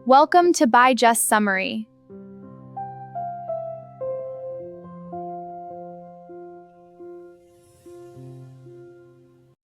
Welcome to BY.JUST.SUMMARY.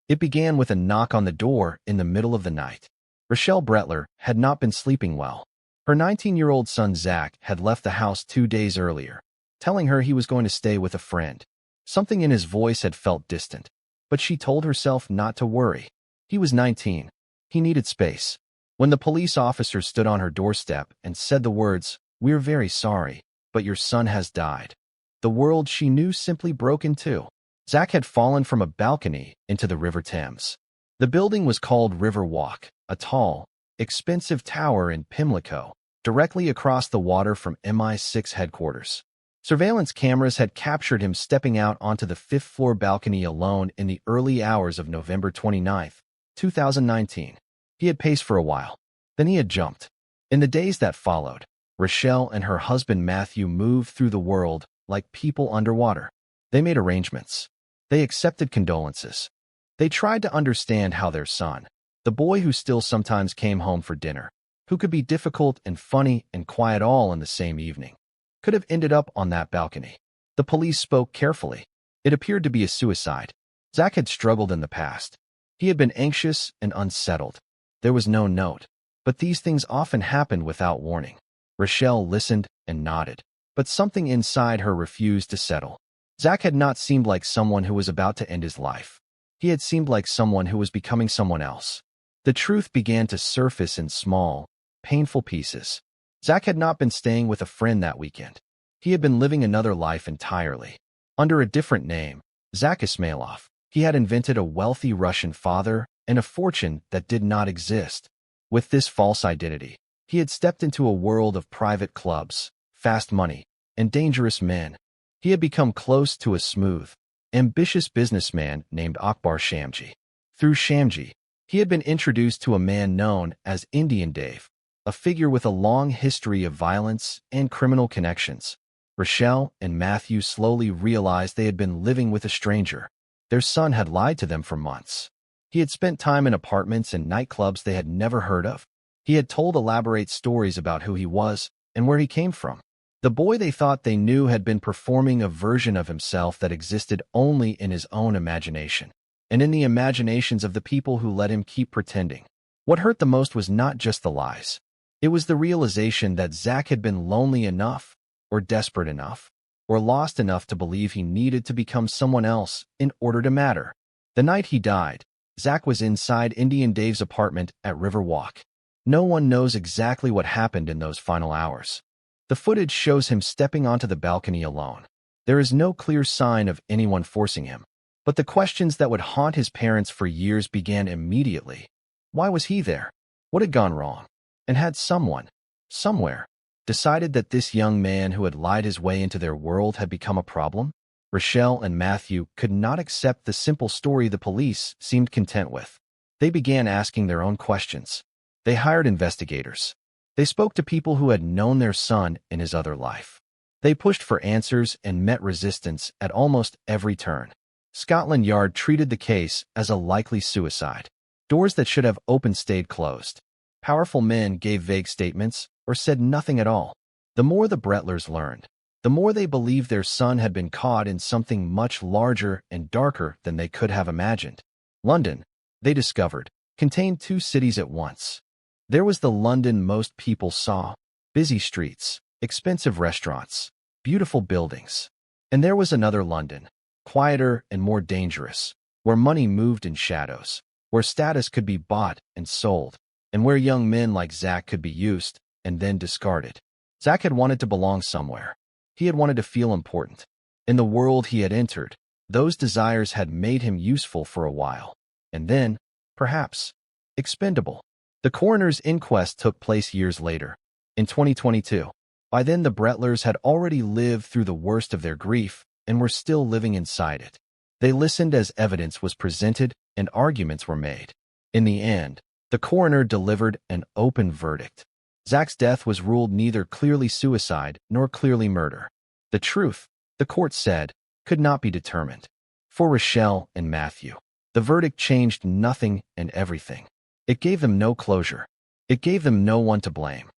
It began with a knock on the door in the middle of the night. Zac Brettler had not been sleeping well. Her 19-year-old son Zac had left the house 2 days earlier, telling her he was going to stay with a friend. Something in his voice had felt distant, but she told herself not to worry. He was 19. He needed space. When the police officer stood on her doorstep and said the words, "We're very sorry, but your son has died," the world she knew simply broke in two. Zac had fallen from a balcony into the River Thames. The building was called River Walk, a tall, expensive tower in Pimlico, directly across the water from MI6 headquarters. Surveillance cameras had captured him stepping out onto the fifth-floor balcony alone in the early hours of November 29, 2019. He had paced for a while. Then he had jumped. In the days that followed, Rochelle and her husband Matthew moved through the world like people underwater. They made arrangements. They accepted condolences. They tried to understand how their son, the boy who still sometimes came home for dinner, who could be difficult and funny and quiet all in the same evening, could have ended up on that balcony. The police spoke carefully. It appeared to be a suicide. Zac had struggled in the past. He had been anxious and unsettled. There was no note, but these things often happened without warning. Rochelle listened and nodded, but something inside her refused to settle. Zac had not seemed like someone who was about to end his life. He had seemed like someone who was becoming someone else. The truth began to surface in small, painful pieces. Zac had not been staying with a friend that weekend. He had been living another life entirely. Under a different name, Zac Ismailov, he had invented a wealthy Russian father and a fortune that did not exist. With this false identity, he had stepped into a world of private clubs, fast money, and dangerous men. He had become close to a smooth, ambitious businessman named Akbar Shamji. Through Shamji, he had been introduced to a man known as Indian Dave, a figure with a long history of violence and criminal connections. Rochelle and Matthew slowly realized they had been living with a stranger. Their son had lied to them for months. He had spent time in apartments and nightclubs they had never heard of. He had told elaborate stories about who he was and where he came from. The boy they thought they knew had been performing a version of himself that existed only in his own imagination, and in the imaginations of the people who let him keep pretending. What hurt the most was not just the lies. It was the realization that Zac had been lonely enough, or desperate enough, or lost enough to believe he needed to become someone else in order to matter. The night he died, Zac was inside Indian Dave's apartment at River Walk. No one knows exactly what happened in those final hours. The footage shows him stepping onto the balcony alone. There is no clear sign of anyone forcing him. But the questions that would haunt his parents for years began immediately. Why was he there? What had gone wrong? And had someone, somewhere, decided that this young man who had lied his way into their world had become a problem? Rochelle and Matthew could not accept the simple story the police seemed content with. They began asking their own questions. They hired investigators. They spoke to people who had known their son in his other life. They pushed for answers and met resistance at almost every turn. Scotland Yard treated the case as a likely suicide. Doors that should have opened stayed closed. Powerful men gave vague statements or said nothing at all. The more the Brettlers learned, the more they believed their son had been caught in something much larger and darker than they could have imagined. London, they discovered, contained two cities at once. There was the London most people saw, busy streets, expensive restaurants, beautiful buildings. And there was another London, quieter and more dangerous, where money moved in shadows, where status could be bought and sold, and where young men like Zac could be used and then discarded. Zac had wanted to belong somewhere. He had wanted to feel important. In the world he had entered, those desires had made him useful for a while, and then, perhaps, expendable. The coroner's inquest took place years later, in 2022. By then, the Brettlers had already lived through the worst of their grief and were still living inside it. They listened as evidence was presented and arguments were made. In the end, the coroner delivered an open verdict. Zac's death was ruled neither clearly suicide nor clearly murder. The truth, the court said, could not be determined. For Rochelle and Matthew, the verdict changed nothing and everything. It gave them no closure. It gave them no one to blame.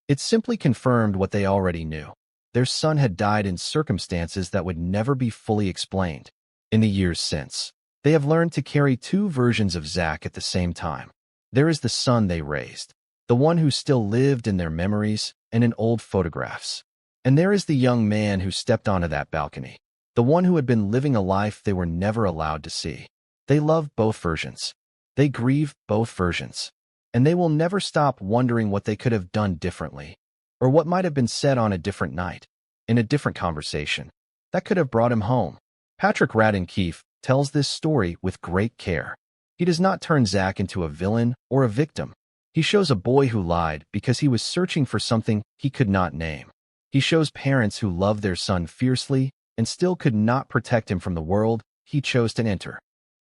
It simply confirmed what they already knew. Their son had died in circumstances that would never be fully explained. In the years since, they have learned to carry two versions of Zac at the same time. There is the son they raised, the one who still lived in their memories and in old photographs. And there is the young man who stepped onto that balcony, the one who had been living a life they were never allowed to see. They love both versions. They grieve both versions. And they will never stop wondering what they could have done differently, or what might have been said on a different night, in a different conversation, that could have brought him home. Patrick Radden Keefe tells this story with great care. He does not turn Zac into a villain or a victim. He shows a boy who lied because he was searching for something he could not name. He shows parents who love their son fiercely and still could not protect him from the world he chose to enter.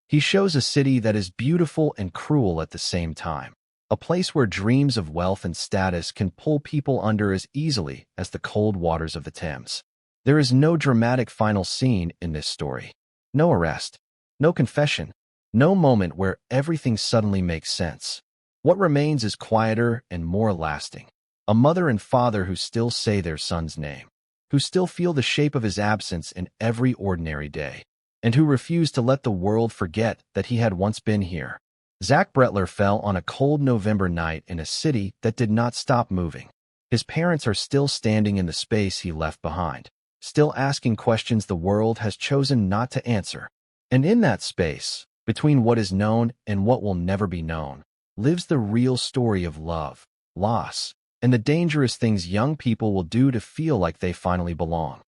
He shows a city that is beautiful and cruel at the same time. A place where dreams of wealth and status can pull people under as easily as the cold waters of the Thames. There is no dramatic final scene in this story. No arrest. No confession. No moment where everything suddenly makes sense. What remains is quieter and more lasting. A mother and father who still say their son's name, who still feel the shape of his absence in every ordinary day, and who refuse to let the world forget that he had once been here. Zac Brettler fell on a cold November night in a city that did not stop moving. His parents are still standing in the space he left behind, still asking questions the world has chosen not to answer. And in that space, between what is known and what will never be known, lives the real story of love, loss, and the dangerous things young people will do to feel like they finally belong.